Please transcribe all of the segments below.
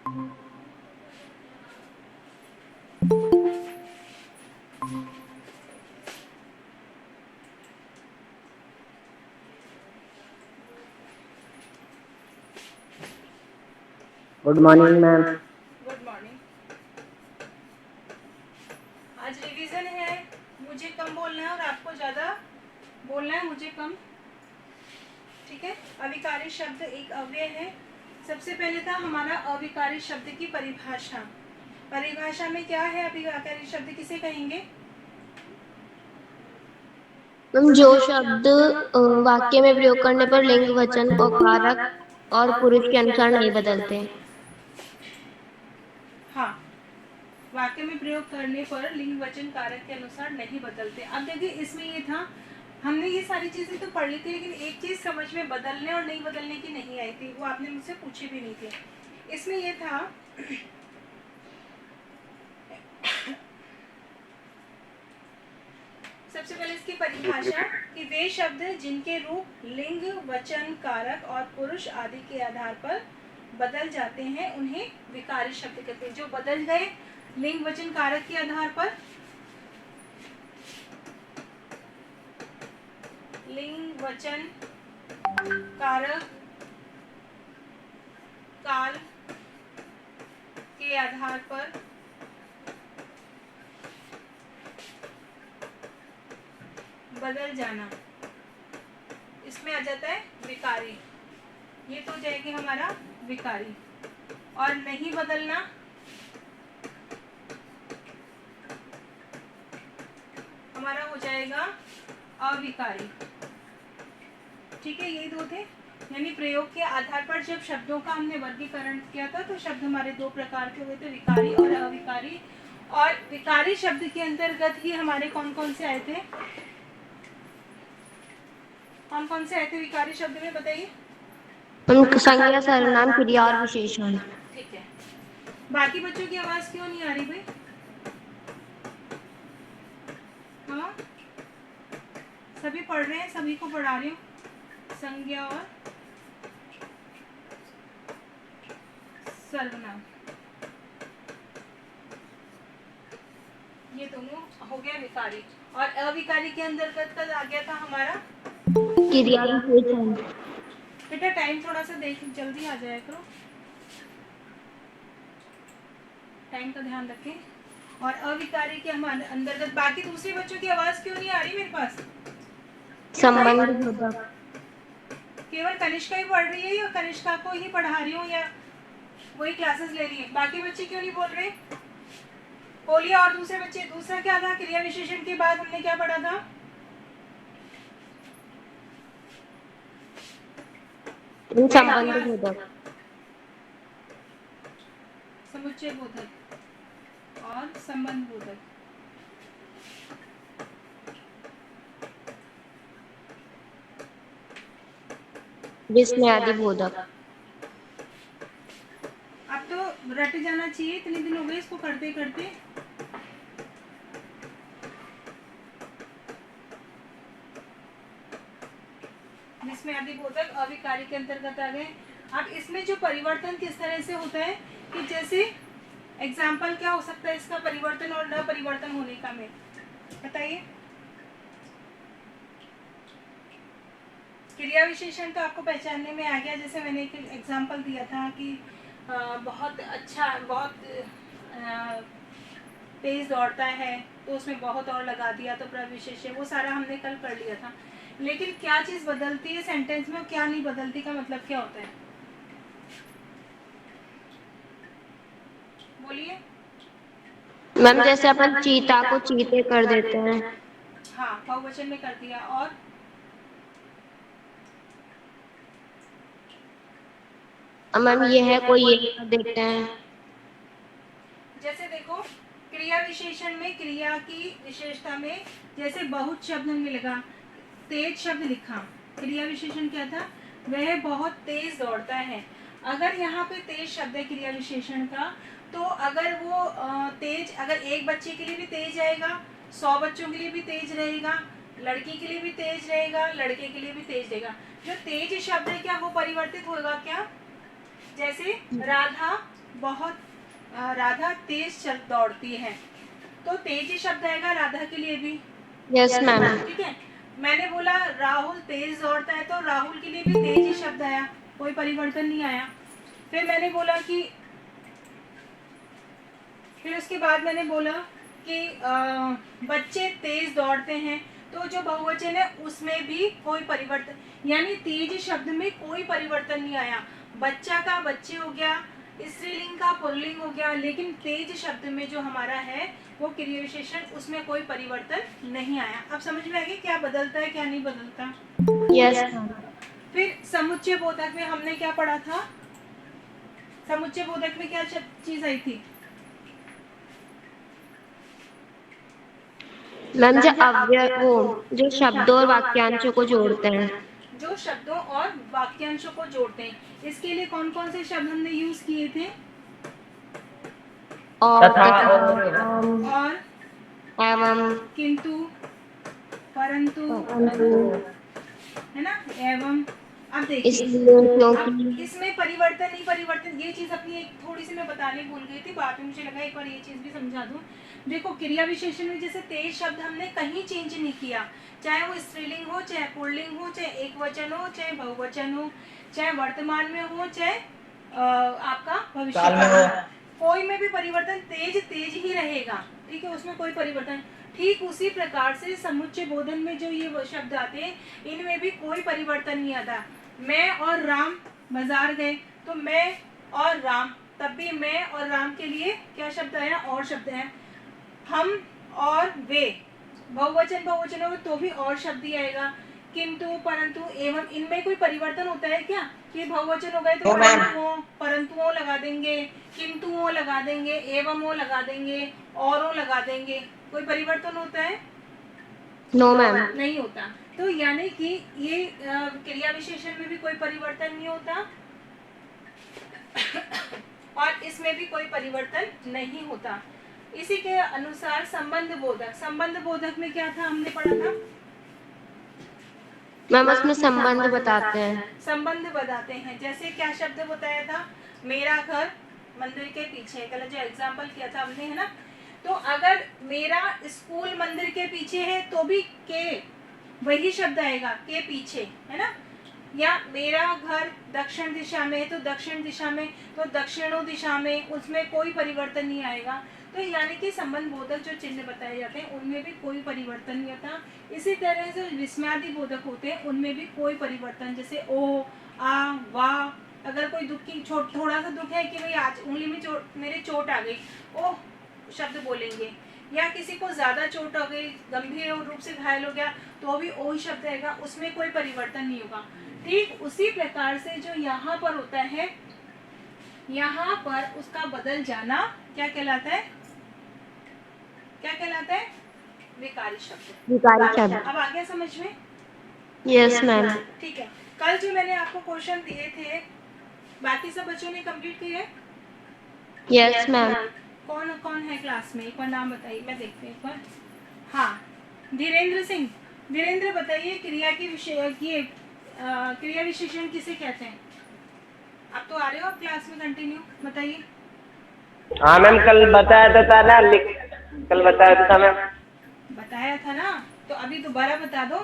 Good morning ma'am. Good morning. आज revision है, मुझे कम बोलना है और आपको ज़्यादा बोलना है, मुझे कम। ठीक है। अविकारी शब्द एक अव्यय है। सबसे पहले था हमारा अविकारी शब्द की परिभाषा। परिभाषा में क्या है अविकारी शब्द किसे कहेंगे? मैम जो शब्द वाक्य में प्रयोग करने पर लिंग, वचन और कारक और पुरुष के अनुसार नहीं बदलते। हाँ, वाक्य में प्रयोग करने पर लिंग वचन कारक के अनुसार नहीं बदलते। अब देखिए इसमें ये था, हमने ये सारी चीजें तो पढ़ ली थी, लेकिन एक चीज समझ में बदलने और नहीं बदलने की नहीं आई थी, वो आपने मुझसे पूछी भी नहीं थी। इसमें ये था सबसे पहले इसकी परिभाषा कि वे शब्द जिनके रूप लिंग, वचन, कारक और पुरुष आदि के आधार पर बदल जाते हैं उन्हें विकारी शब्द कहते हैं। जो बदल गए लिंग, वचन, कारक के आधार पर, लिंग, वचन, कारक, काल के आधार पर बदल जाना, इसमें आ जाता है विकारी। ये तो हो जाएगी हमारा विकारी। और नहीं बदलना, हमारा हो जाएगा अविकारी। ठीक है, यही दो थे। यानी प्रयोग के आधार पर जब शब्दों का हमने वर्गीकरण किया था तो शब्द हमारे दो प्रकार के हुए थे, विकारी और अविकारी। और विकारी शब्द के अंतर्गत ही हमारे कौन कौन से आए थे? कौन कौन से आए थे विकारी शब्द में, बताइए। संज्ञा, सर्वनाम, क्रिया और विशेषण। ठीक है। बाकी बच्चों की आवाज क्यों नहीं आ रही भाई? हाँ, सभी पढ़ रहे हैं, सभी को पढ़ा रही हूँ। संज्ञा और सर्वनाम, ये दोनों हो गया विकारी। और अविकारी के अंतर्गत कल आ गया था हमारा क्रिया, विशेषण। बेटा टाइम थोड़ा सा देख, जल्दी आ जाया करो, टाइम का ध्यान रखें। और अविकारी के हमारे अंतर्गत बाकी दूसरे बच्चों की आवाज क्यों नहीं आ रही मेरे पास? संबंध बोधक। केवल कनिष्का ही पढ़ रही है या कनिष्का को ही पढ़ा रही हूँ या वही क्लासेस ले रही है? बाकी बच्चे क्यों नहीं बोल रहे? बोलिए। और दूसरे बच्चे, दूसरा क्या था? क्रिया विशेषण के बाद हमने क्या पढ़ा था? संबंध बोधक, समुच्चय बोधक और संबंध बोधक। विस्मय आदि बोधक। अब तो रट जाना चाहिए, इतने दिन हो गए इसको करते करते। जिसमें आदि बोधक अविकारी के अंतर्गत आ गए। अब इसमें जो परिवर्तन किस तरह से होता है कि जैसे एग्जाम्पल क्या हो सकता है इसका परिवर्तन और न परिवर्तन होने का, में बताइए। क्रिया विशेषण तो आपको पहचानने में आ गया, जैसे मैंने एक एग्जाम्पल दिया था कि बहुत अच्छा, बहुत तेज दौड़ता है तो उसमें बहुत और लगा दिया तो प्रविशेष्य, वो सारा हमने कल कर लिया था। लेकिन क्या चीज बदलती है सेंटेंस में और क्या नहीं बदलती का मतलब क्या होता है? बोलिए। मैम जैसे अपन चीता को चीते कर देते हैं। हाँ, बहुवचन में कर दिया। और मैम ये है कोई ये कर देते हैं। जैसे देखो क्रिया विशेषण में क्रिया की विशेषता में जैसे बहुत शब्द हमें लगा, तेज शब्द लिखा, क्रिया विशेषण क्या था? वह बहुत तेज दौड़ता है। अगर यहाँ पे तेज शब्द है क्रिया विशेषण का, तो अगर वो तेज, अगर एक बच्चे के लिए भी तेज आएगा, 100 बच्चों के लिए भी तेज रहेगा, लड़की के लिए भी तेज रहेगा, लड़के के लिए भी तेज रहेगा। जो तेज शब्द है क्या वो परिवर्तित होगा क्या? जैसे राधा बहुत राधा तेज चल दौड़ती है, तो तेज शब्द आएगा राधा के लिए भी। Yes ma'am. ठीक है, मैंने बोला राहुल तेज दौड़ता है, तो राहुल के लिए भी तेज ही शब्द आया, कोई परिवर्तन नहीं आया। फिर मैंने बोला कि फिर उसके बाद मैंने बोला कि बच्चे तेज दौड़ते हैं, तो जो बहुवचन है उसमें भी कोई परिवर्तन, यानी तेज शब्द में कोई परिवर्तन नहीं आया। बच्चा का बच्चे हो गया, स्त्रीलिंग का पुल्लिंग हो गया, लेकिन तेज शब्द में जो हमारा है वो क्रिया विशेषण, उसमें कोई परिवर्तन नहीं आया। अब समझ में आ गया क्या बदलता है क्या नहीं बदलता। यस। फिर समुच्चय बोधक में हमने क्या पढ़ा था? समुच्चय बोधक में क्या चीज आई थी? मैम जो अव्यय वो जो शब्दों और वाक्यांशों को जोड़ते हैं, जो शब्दों और वाक्यांशों को जोड़ते हैं, इसके लिए कौन कौन से शब्द हमने यूज किए थे? और तथा और, एवं, किंतु, परंतु, है ना, एवं। अब देखिए, इसलिए, अब क्योंकि, इसमें परिवर्तन नहीं परिवर्तन, ये चीज अपनी एक थोड़ी सी मैं बताने भूल गई थी, बाद में मुझे लगा एक बार ये चीज भी समझा दूं। देखो क्रिया विशेषण में जैसे तेज शब्द हमने कहीं चेंज नहीं किया, चाहे वो स्त्रीलिंग हो, चाहे पुल्लिंग हो, चाहे एक वचन हो, चाहे बहुवचन हो, चाहे वर्तमान में हो, चाहे आपका भविष्य में हो, कोई में भी परिवर्तन तेज तेज ही रहेगा। ठीक है, उसमें कोई परिवर्तन। ठीक उसी प्रकार से समुच्चय बोधन में जो ये शब्द आते हैं, इनमें भी कोई परिवर्तन नहीं आता। मैं और राम बाजार गए, तो मैं और राम, तब भी मैं और राम के लिए क्या शब्द आया? और शब्द है। हम और वे, बहुवचन बहुवचन हो तो भी और शब्द ही आएगा। किंतु, परंतु, एवं, इनमें कोई परिवर्तन होता है क्या? कि बहुवचन हो गए तो परंतुओं लगा देंगे, किंतुओं लगा देंगे, एवं लगा देंगे, औरों लगा देंगे, कोई परिवर्तन होता है? No ma'am. नहीं होता। तो यानी कि ये क्रिया विशेषण में भी कोई परिवर्तन नहीं होता और इसमें भी कोई परिवर्तन नहीं होता। इसी के अनुसार संबंध बोधक, संबंध बोधक में क्या था हमने पढ़ा था? मैम उसमें संबंध बताते हैं। संबंध बताते हैं, जैसे क्या शब्द बताया था? मेरा घर मंदिर के पीछे, कल जो एग्जाम्पल किया था हमने, है ना। तो अगर मेरा स्कूल मंदिर के पीछे है तो भी के वही शब्द आएगा, के पीछे, है ना। या मेरा घर दक्षिण दिशा में है तो दक्षिण दिशा में, तो दक्षिणों दिशा में, उसमें कोई परिवर्तन नहीं आएगा। तो यानी कि संबंध बोधक जो चिन्ह बताए जाते हैं उनमें भी कोई परिवर्तन नहीं होता। इसी तरह से विस्मयादि बोधक होते हैं, उनमें भी कोई परिवर्तन, जैसे ओ, आ, वाह। अगर कोई दुख की थोड़ा सा दुख है कि भाई आज उंगली में चोट, मेरे चोट आ गई, ओ शब्द बोलेंगे। या किसी को ज्यादा चोट हो गई, गंभीर रूप से घायल हो गया, तो भी ओ शब्द आएगा, उसमें कोई परिवर्तन नहीं होगा। ठीक उसी प्रकार से जो यहाँ पर होता है, यहाँ पर उसका बदल जाना क्या कहलाता है? क्या कहलाता है? विकारी शब्द। विकारी शब्द। अब आ गया समझ में? Yes ma'am. ठीक है, कल जो मैंने आपको क्वेश्चन दिए थे, बाकी सब बच्चों ने कंप्लीट किए? Yes ma'am. कौन कौन है क्लास में? एक बार नाम बताइए, मैं देखती हूँ एक बार। हाँ, धीरेन्द्र सिंह। धीरेन्द्र बताइए, क्रिया की क्रिया विशेषण किसे कहते हैं? आप तो आ रहे हो आप क्लास में, कंटिन्यू बताइए। हाँ मैम, कल बताया था ना, कल बताया था मैम। बताया था ना, तो अभी दोबारा बता दो।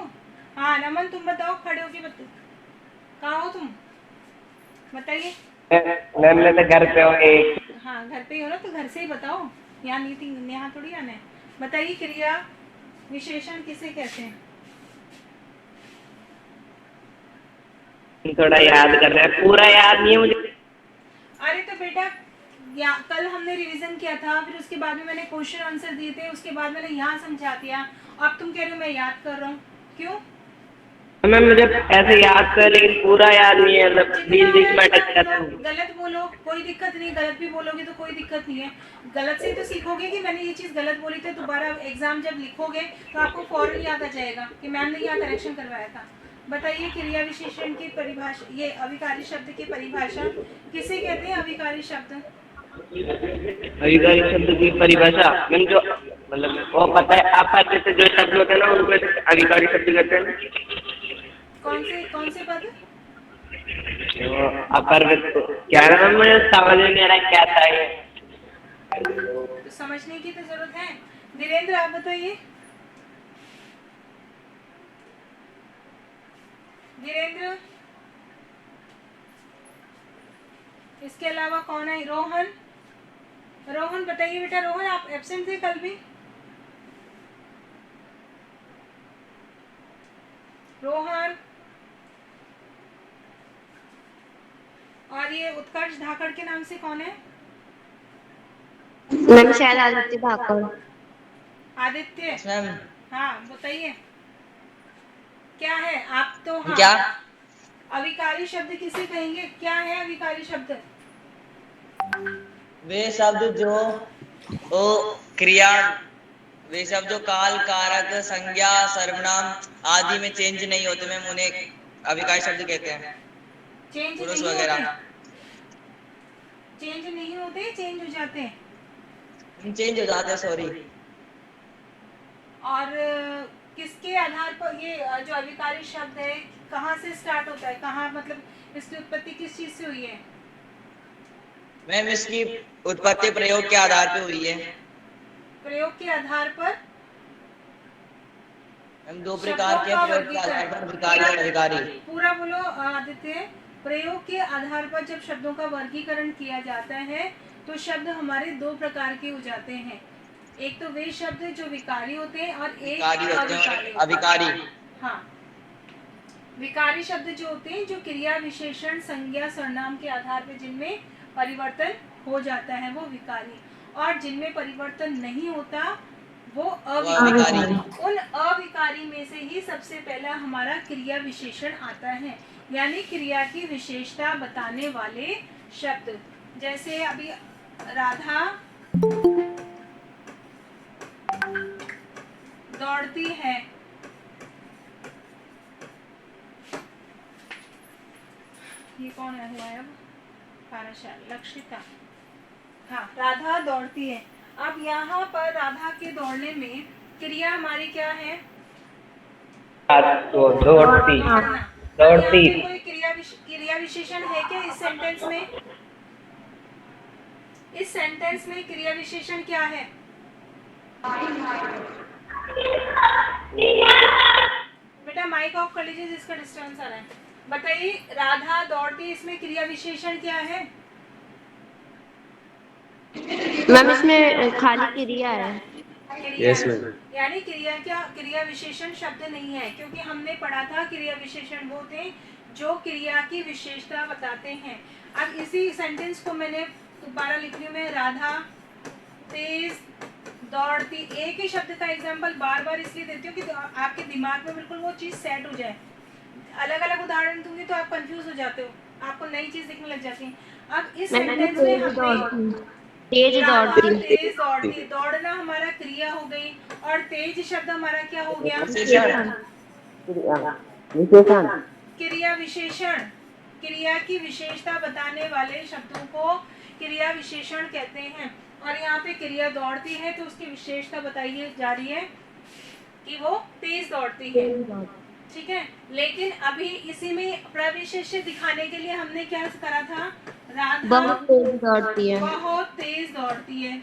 हाँ नमन, तुम बताओ, खड़े होके बताओ, कहाँ हो तुम? बताइए। मैम मैं तो घर पे हूँ। हाँ घर पे ही हो ना, तो घर से ही बताओ, यहाँ नहीं, यहाँ थोड़ी आना है। बताइए, क्रिया विशेषण किसे कहते हैं? थोड़ा याद कर रहे हैं, पूरा याद नहीं है मुझे। अरे तो बेटा, कल हमने रिवीजन किया था, फिर उसके बाद में मैंने क्वेश्चन आंसर दिए थे, उसके बाद मैंने यहाँ समझा दिया। अब तुम कह रहे हो मैं याद कर रहा हूँ, क्यों? मैम मुझे ऐसे याद कर, लेकिन पूरा याद नहीं है, मतलब बीच में अटक जाता हूँ। गलत बोलो, कोई दिक्कत नहीं, गलत भी बोलोगे तो कोई दिक्कत नहीं है। गलत से तो सीखोगे कि मैंने ये चीज़ गलत बोली थी, दोबारा एग्जाम जब लिखोगे तो आपको फौरन याद आ जाएगा कि मैम ने यहाँ करेक्शन करवाया था। बताइए, क्रिया विशेषण की परिभाषा, ये अविकारी शब्द की परिभाषा किसे कहते हैं? अविकारी शब्द। अविकारी शब्द की परिभाषा मैम, जो मतलब वो पता है, आप जैसे जो शब्द होते हैं ना उनको अविकारी शब्द कहते हैं। कौन से पद? तो अपर क्या नाम, मुझे समझ में नहीं आ रहा क्या था ये। तो समझने की तो जरूरत है। धीरेन्द्र आप बताइए। धीरेन्द्र, इसके अलावा कौन है? रोहन, रोहन बताइए बेटा। रोहन आप एब्सेंट थे कल भी। रोहन। और ये उत्कर्ष धाकड़ के नाम से कौन है? मैम शायद आदित्य धाकड़। आदित्य, मैम हाँ बताइए क्या है आप तो। हाँ, क्या? अविकारी शब्द किसे कहेंगे? क्या है अविकारी शब्द? वे शब्द जो ओ क्रिया, वे शब्द जो काल, कारक, संज्ञा, सर्वनाम आदि में चेंज नहीं होते मैम, उन्हें अविकारी शब्द कहते हैं। चेंज पुरुष नहीं वगैरह होते? चेंज नहीं होते, चेंज हो जाते हैं। चेंज हो जाते हैं, सॉरी। और किसके आधार पर ये जो अविकारी शब्द है कहाँ से स्टार्ट होता है? कहाँ मतलब इसकी उत्पत्ति किस चीज से हुई है? मैम इसकी उत्पत्ति प्रयोग के आधार पे हुई है। प्रयोग के आधार पर? मैम दो प्रकार के प्रयोग के आधार पर, विकारी और अविकारी। पूरा बोलो आदित्य। प्रयोग के आधार पर जब शब्दों का वर्गीकरण किया जाता है तो शब्द हमारे दो प्रकार के हो जाते हैं। एक तो वे शब्द जो विकारी होते हैं और एक अविकारी। हाँ, विकारी शब्द जो होते हैं जो क्रिया, विशेषण, संज्ञा, सर्वनाम के आधार पर जिनमें परिवर्तन हो जाता है वो विकारी, और जिनमें परिवर्तन नहीं होता वो अविकारी। उन अविकारी में से ही सबसे पहला हमारा क्रिया विशेषण आता है, यानी क्रिया की विशेषता बताने वाले शब्द। जैसे अभी राधा दौड़ती है, ये कौन है हुआ है अब? कार्यशाला लक्षिता। हाँ, राधा दौड़ती है। अब यहाँ पर राधा के दौड़ने में क्रिया हमारी क्या है? दौड़ती। दौड़ती। कोई क्रिया विशेषण है क्या इस सेंटेंस में? इस सेंटेंस में क्रिया विशेषण क्या है? बेटा माइक ऑफ कर लीजिए, जिसका डिस्टर्बेंस आ रहा है। बताइए, राधा दौड़ती, इसमें क्रिया विशेषण क्या है? मैम इसमें खाली क्रिया है। Yes ma'am. यानी क्रिया क्या, क्रिया विशेषण शब्द नहीं है, क्योंकि हमने पढ़ा था क्रिया विशेषण वो थे जो क्रिया की विशेषता बताते हैं। अब इसी सेंटेंस को मैंने दोबारा लिख रही हूँ मैं, राधा तेज दौड़ती। एक ही शब्द का एग्जाम्पल बार बार इसलिए देती हूँ कि तो आपके दिमाग में बिल्कुल वो चीज सेट हो जाए। अलग अलग उदाहरण दूंगी तो आप कंफ्यूज हो जाते हो, आपको नई चीज दिखने लग जाती है। अब इस सेंटेंस में हमने तेज दौड़ती। तेज दौड़ती, दौड़ना हमारा क्रिया हो गई, और तेज शब्द हमारा क्या हो गया? क्रिया विशेषण। क्रिया की विशेषता बताने वाले शब्दों को क्रिया विशेषण कहते हैं। और यहाँ पे क्रिया दौड़ती है तो उसकी विशेषता बताई जा रही है कि वो तेज दौड़ती है, ठीक है। लेकिन अभी इसी में प्रविशेष्य दिखाने के लिए हमने क्या करा था? राधा बहुत तेज दौड़ती है। बहुत तेज दौड़ती है।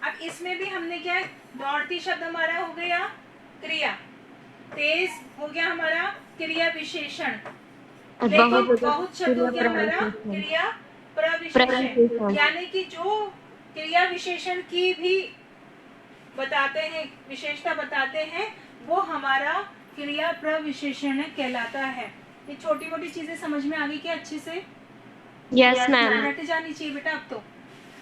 अब इसमें भी हमने क्या, दौड़ती शब्द हमारा हो गया क्रिया, तेज हो गया हमारा क्रिया विशेषण, लेकिन बहुत शब्द हो गया हमारा क्रिया प्रविशेषण। यानी कि जो क्रिया विशेषण की भी बताते हैं, विशेषता बताते हैं, वो हमारा क्रिया प्रविशेषण कहलाता है। ये छोटी मोटी चीजें समझ में आ गई क्या अच्छे से? Yes ma'am. रट जानी चाहिए बेटा अब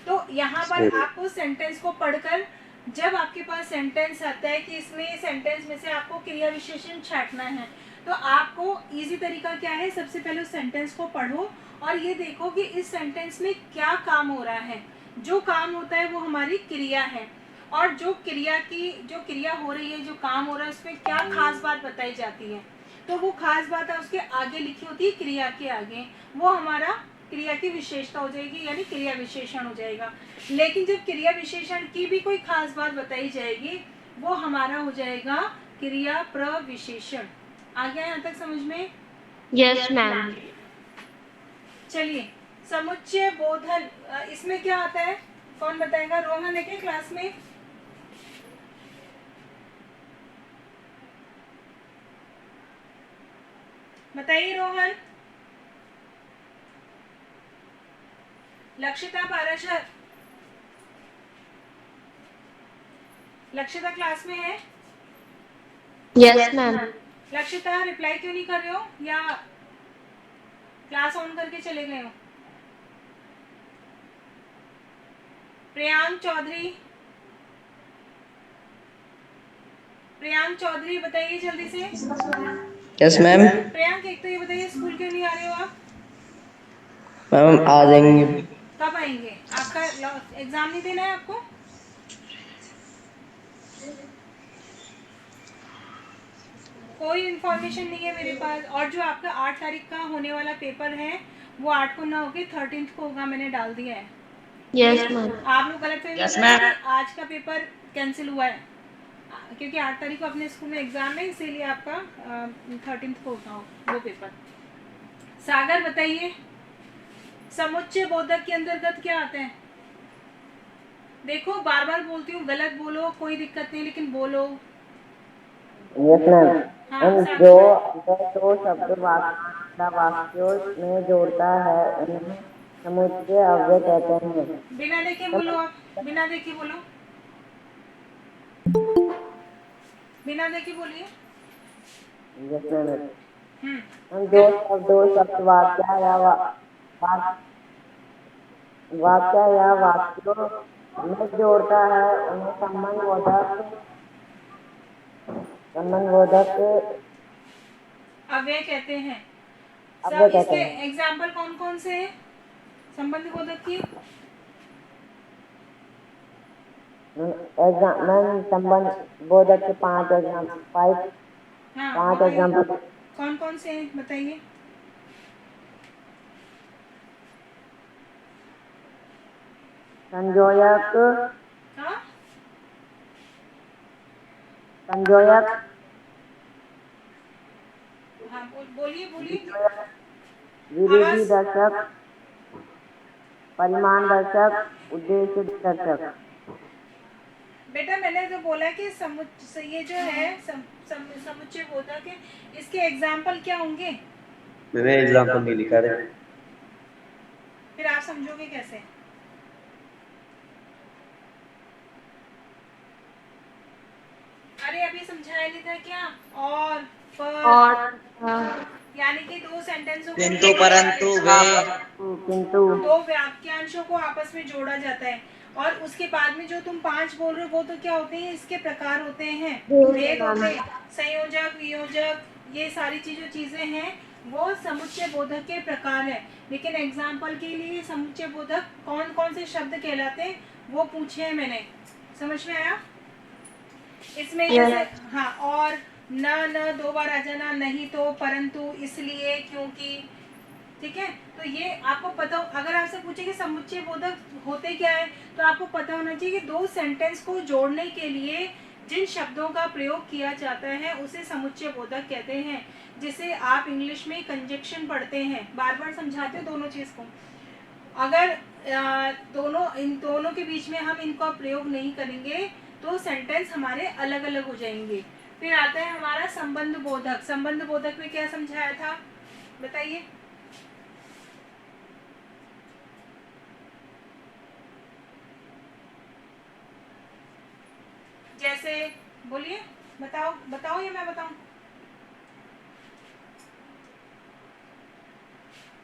तो यहाँ पर आपको सेंटेंस को पढ़कर जब आपके पास सेंटेंस आता है कि इसमें सेंटेंस में से आपको क्रिया विशेषण छांटना है, तो आपको इजी तरीका क्या है? सबसे पहले उस सेंटेंस को पढ़ो और ये देखो कि इस सेंटेंस में क्या काम हो रहा है। जो काम होता है वो हमारी क्रिया है, और जो क्रिया हो रही है, जो काम हो रहा है, उसमें क्या खास बात बताई जाती है, तो वो खास बात है उसके आगे लिखी होती है, क्रिया के आगे, वो हमारा क्रिया की विशेषता हो जाएगी, यानी क्रिया विशेषण हो जाएगा। लेकिन जब क्रिया विशेषण की भी कोई खास बात बताई जाएगी, वो हमारा हो जाएगा क्रिया प्रविशेषण। आ गया यहाँ तक समझ में? Yes ma'am. चलिए, समुच्चय बोधन इसमें क्या आता है, कौन बताएगा? रोहन है क्या क्लास में? बताइए रोहन। लक्षिता पाराशर, लक्षिता क्लास में है? Yes ma'am. लक्षिता रिप्लाई क्यों नहीं कर रहे हो, या क्लास ऑन करके चले गए हो? प्रियांक चौधरी, प्रियांक चौधरी बताइए जल्दी से। Yes ma'am. प्रियांक एक तो ये बताइए, स्कूल क्यों नहीं आ रहे हो आप? मैम आ जाएंगे। कब आएंगे? आपका एग्जाम नहीं देना है आपको? कोई इन्फॉर्मेशन नहीं है मेरे पास। और जो आपका 8 तारीख का होने वाला पेपर है वो 8 को ना होके 13 को होगा, मैंने डाल दिया है। Yes ma'am. आप लोग गलत फहमी Yes, मत करना ma'am. कि आज का पेपर कैंसिल हुआ है, क्योंकि 8 तारीख को अपने स्कूल में एग्जाम है, इसीलिए आपका 13 को होगा वो पेपर। सागर बताइए, समुच्चय बोधक के अंतर्गत क्या आता है? देखो बार बार बोलती हूँ, गलत बोलो कोई दिक्कत नहीं, लेकिन बोलो। Yes ma'am. हाँ, जो सागर। वह दो शब्द वाक्यों में जोड़ता है उन्हें समुच्चय अव्यय कहते हैं। बिना देखे बोलो, आप बिना देखे बोलो, बिना देखे बोलिए। Yes ma'am. हम्म, हम दो शब्द वाक्य या वाक्यों में जोड़ता है उन्हें संबंधबोधक अव्यय कहते हैं। अव्यय सब कहते इसके हैं। एग्जाम्पल कौन कौन से हैं संबंध बोधक की? मैम संबंधबोधक के 5 हाँ, एग्जाम्पल। कौन कौन से हैं बताइए। संयोजक, हाँ, हाँ बोलिए बोलिए। विरोधी दर्शक, परिमाण दर्शक, उद्देश्य दर्शक। बेटा मैंने जो बोला कि ये जो है समुच्चय बोधक है, इसके एग्जाम्पल क्या होंगे? मैंने एग्जाम्पल नहीं लिखा है। फिर आप समझोगे कैसे? अरे अभी समझाया नहीं था क्या? और पर, और यानी कि दो सेंटेंसों किंतु परंतु वे किंतु दो वाक्यांशों को आपस में जोड़ा जाता है, और उसके बाद में जो तुम 5 बोल रहे हो वो तो क्या होते हैं, इसके प्रकार होते हैं, भेद होते हैं, संयोजक वियोजक, ये सारी चीजें हैं, वो समुच्चय बोधक के प्रकार है। लेकिन एग्जाम्पल के लिए समुच्चय बोधक कौन कौन से शब्द कहलाते हैं वो पूछे हैं मैंने, समझ में आया? इसमें जैसे हाँ, और न 2 बार आ जाना, नहीं तो, परंतु, इसलिए, क्योंकि, ठीक है। तो ये आपको पता, अगर आपसे पूछे कि समुच्चय बोधक होते क्या है, तो आपको पता होना चाहिए कि दो सेंटेंस को जोड़ने के लिए जिन शब्दों का प्रयोग किया जाता है उसे समुच्चय बोधक कहते हैं। जिसे आप इंग्लिश में कंजक्शन पढ़ते हैं, बार बार समझाते हो दोनों चीज को। अगर इन दोनों के बीच में हम इनका प्रयोग नहीं करेंगे तो सेंटेंस हमारे अलग अलग हो जाएंगे। फिर आता है हमारा संबंध बोधक। संबंध बोधक में क्या समझाया था बताइए? जैसे बोलिए, बताओ या मैं बताऊं?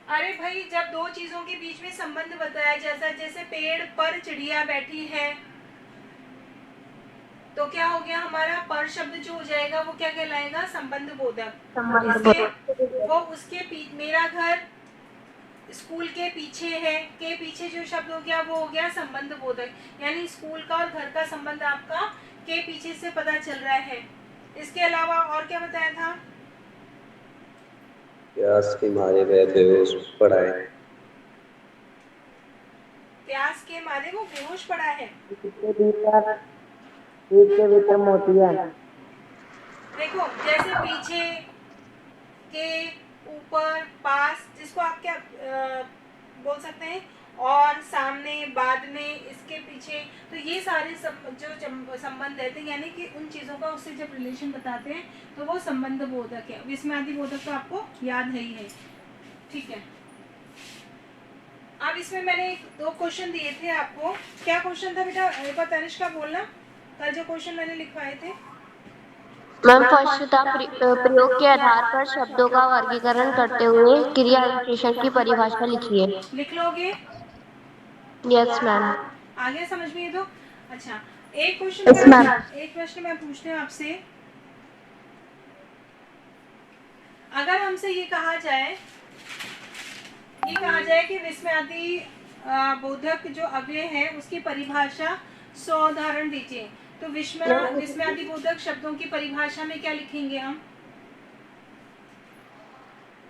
अरे भाई, जब दो चीजों के बीच में संबंध बताया, जैसे पेड़ पर चिड़िया बैठी है, तो क्या हो गया हमारा? पर शब्द जो हो जाएगा वो क्या कहलाएगा? संबंध बोधक। वो उसके मेरा घर स्कूल के पीछे है, के पीछे जो शब्द हो गया वो हो गया संबंध बोधक। यानी स्कूल का और घर का संबंध आपका के पीछे से पता चल रहा है। इसके अलावा और क्या बताया था? प्यास के मारे गए बेहोश पड़ा है। प्यास के मारे वो बेहोश पड़ा है। के भीतर मोती है। देखो, जैसे पीछे के, ऊपर, पास, जिसको आप क्या बोल सकते हैं, और, सामने, बाद में, इसके पीछे, तो ये सारे जो संबंध रहते हैं, यानी कि उन चीज़ों का उससे जब रिलेशन बताते हैं तो वो संबंध बोधक है। विस्मयादि बोधक तो आपको याद है ही है, ठीक है। अब इसमें मैंने 2 क्वेश्चन दिए थे आपको। क्या क्वेश्चन था बेटा, एक बार तनिष्का बोलना, कल जो क्वेश्चन मैंने लिखवाए थे। मैम फर्स्ट था प्रयोग के आधार पर शब्दों का वर्गीकरण करते हुए क्रिया विशेषण की परिभाषा लिखिए। लिख लोगे? Yes ma'am. आगे समझ में ये तो अच्छा। एक क्वेश्चन Yes, ma'am. एक प्रश्न मैं पूछती हूँ आपसे। अगर हमसे ये कहा जाए कि विस्मयादि बोधक जो अव्यय है उसकी परिभाषा 100 उदाहरण दीजिए, तो विस्मयादि बोधक शब्दों की परिभाषा में क्या लिखेंगे हम?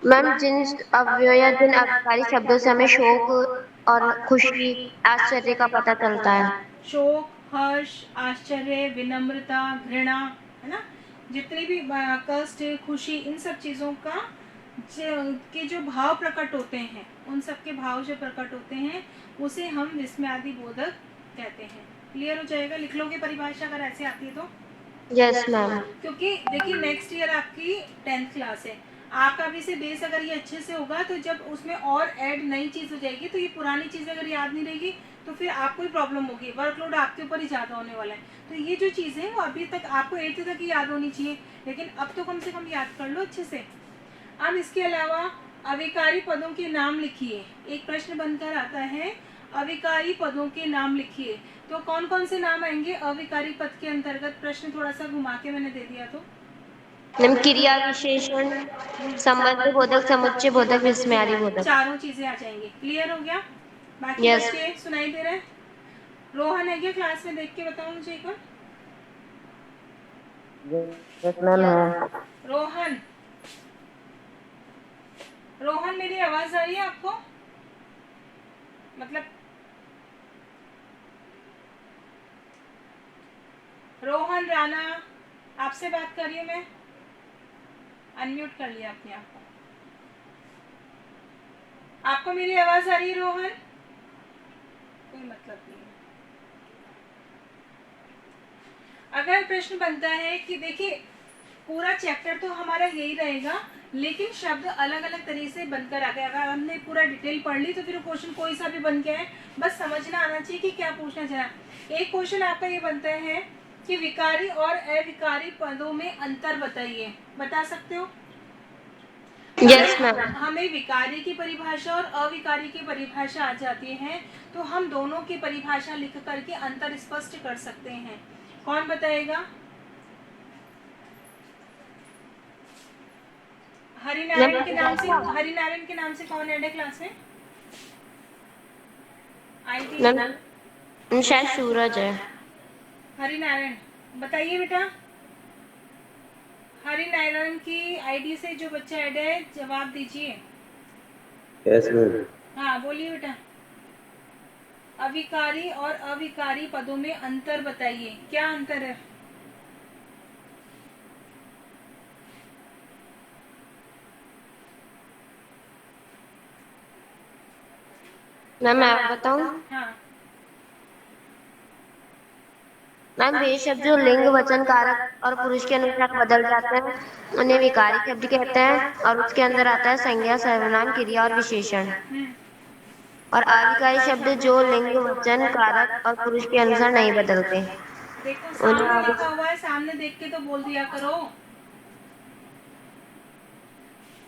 मैम जिन अव्यय या जिन अव्ययकारी शब्दों से हमें शोक और खुशी, आश्चर्य का पता चलता है। शोक, हर्ष, आश्चर्य, विनम्रता, घृणा, है ना, जितने भी कष्ट, खुशी, इन सब चीज़ों का के जो भाव प्रकट होते हैं, उन सब के भाव जो प्रकट होते हैं उसे हम विस्मयादि बोधक कहते हैं। क्लियर हो जाएगा? लिख लोगे परिभाषा अगर ऐसे आती है तो? Yes ma'am. क्योंकि देखिए नेक्स्ट ईयर आपकी 10th क्लास है, आपका भी से बेस अगर ये अच्छे से होगा तो जब उसमें और ऐड नई चीज़ हो जाएगी तो ये पुरानी चीज़ अगर याद नहीं रहेगी तो फिर आपको ही प्रॉब्लम होगी, वर्कलोड आपके ऊपर ही ज़्यादा होने वाला है। तो ये जो चीज़ें हैं वो अभी तक आपको 8th तक ही याद होनी चाहिए, लेकिन अब तो कम से कम याद कर लो अच्छे से। अब इसके अलावा अविकारी पदों के नाम लिखिए। एक प्रश्न बनकर आता है, अविकारी पदों के नाम लिखिए। तो कौन कौन से नाम आएंगे अविकारी पद के अंतर्गत? प्रश्न थोड़ा सा घुमा के मैंने दे दिया तो। मैम क्रिया विशेषण, संबंध बोधक, समुच्चय बोधक, विस्मयादि बोधक, चारों चीजें आ जाएंगी। क्लियर हो गया? बाकी Yes. बच्चे सुनाई दे रहे हैं? रोहन है क्या क्लास में? देख के बताओ मुझे एक बार। यस मैम है। रोहन, रोहन मेरी आवाज आ रही है आपको? मतलब रोहन राणा, आपसे बात कर रही हूँ मैं। अनम्यूट कर लिया अपने आप को। आपको मेरी आवाज आ रही है रोहन? कोई मतलब नहीं है। अगर प्रश्न बनता है कि देखिए पूरा चैप्टर तो हमारा यही रहेगा, लेकिन शब्द अलग अलग तरीके से बनकर आ गए। अगर हमने पूरा डिटेल पढ़ ली तो फिर क्वेश्चन कोई सा भी बन गया है, बस समझना आना चाहिए कि क्या पूछना चाह रहा है। एक क्वेश्चन आपका ये बनता है कि विकारी और अविकारी पदों में अंतर बताइए। बता सकते हो? Yes ma'am. हमें विकारी की परिभाषा और अविकारी की परिभाषा आ जाती है तो हम दोनों की परिभाषा लिख करके अंतर स्पष्ट कर सकते हैं। कौन बताएगा? हरिनारायण के नाम से कौन ऐड है क्लास में? आईडी मैम शायद सूरज है। हरिनारायण बताइए बेटा। हरिनारायण की आईडी से जो बच्चा ऐड है जवाब दीजिए। Yes ma'am. हाँ बोलिए बेटा। अविकारी और अविकारी पदों में अंतर बताइए। क्या अंतर है? मैम मैं बताऊं? हाँ मैम वे शब्द जो लिंग, वचन, कारक और पुरुष के अनुसार बदल जाते हैं उन्हें विकारी शब्द कहते हैं, और उसके अंदर आता है संज्ञा, सर्वनाम, क्रिया और विशेषण। और अविकारी शब्द जो लिंग, वचन, कारक और पुरुष के अनुसार नहीं बदलते। देखो सामने लिखा हुआ है, सामने देख के तो बोल दिया करो।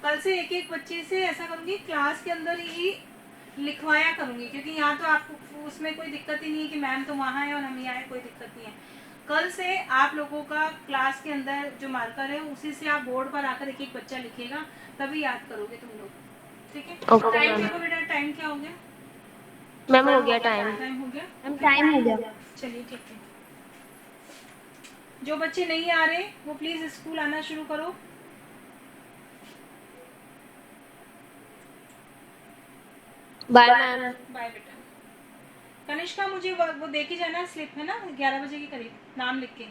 कल से एक एक बच्चे से ऐसा करूंगी, क्लास के अंदर ही लिखवाया करूंगी, क्योंकि यहाँ तो आपको उसमें कोई दिक्कत ही नहीं है कि मैम तो वहाँ है और हम यहाँ है, कोई दिक्कत नहीं है। कल से आप लोगों का क्लास के अंदर जो मार्कर है उसी से आप बोर्ड पर आकर एक एक बच्चा लिखेगा, तभी याद करोगे तुम लोग। ठीक है? टाइम देखो बेटा, टाइम क्या हो गया? मैम हो गया टाइम। टाइम हो गया? मैम टाइम हो गया। चलिए ठीक है। जो बच्चे नहीं आ रहे वो प्लीज स्कूल आना शुरू करो। Bye ma'am. बाय बेटा। कनिष्का मुझे वो दे के जाना, स्लिप है ना 11 बजे के करीब, नाम लिख के।